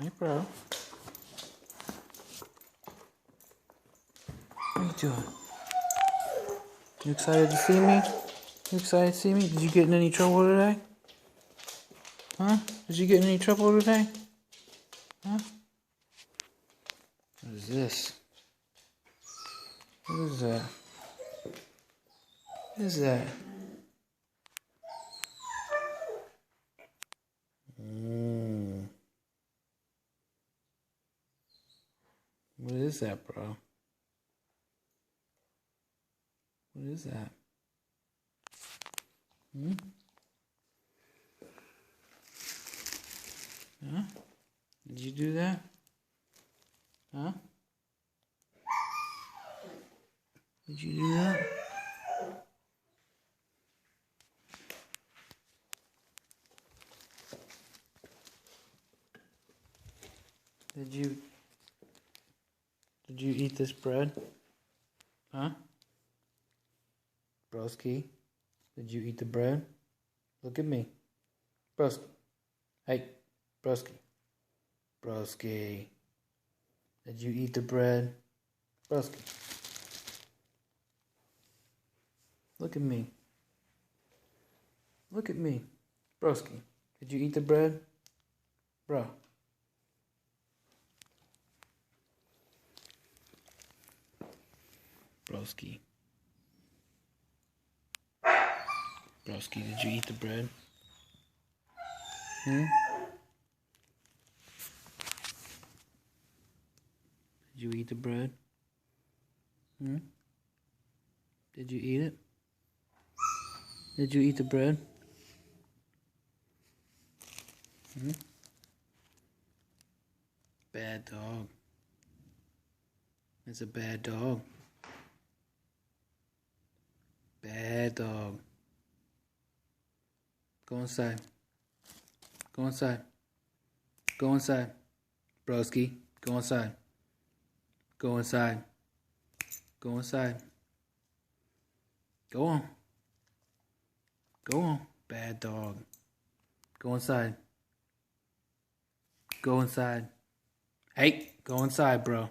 Hey, bro. What are you doing? You excited to see me? You excited to see me? Did you get in any trouble today? Huh? Did you get in any trouble today? Huh? What is this? What is that? What is that? What is that, bro? What is that? Huh? Did you do that? Huh? Did you do that? Did you eat this bread? Huh? Broskey, did you eat the bread? Look at me. Broskey. Hey, Broskey. Broskey. Did you eat the bread? Broskey. Look at me. Look at me. Broskey. Did you eat the bread? Bro. Broskey. Broskey, did you eat the bread? Did you eat the bread? Did you eat it? Did you eat the bread? Bad dog. It's a bad dog. Bad dog. Go inside. Go inside. Go inside. Broskey, go inside. Go inside. Go inside. Go on. Go on. Bad dog. Go inside. Go inside. Hey, go inside, bro.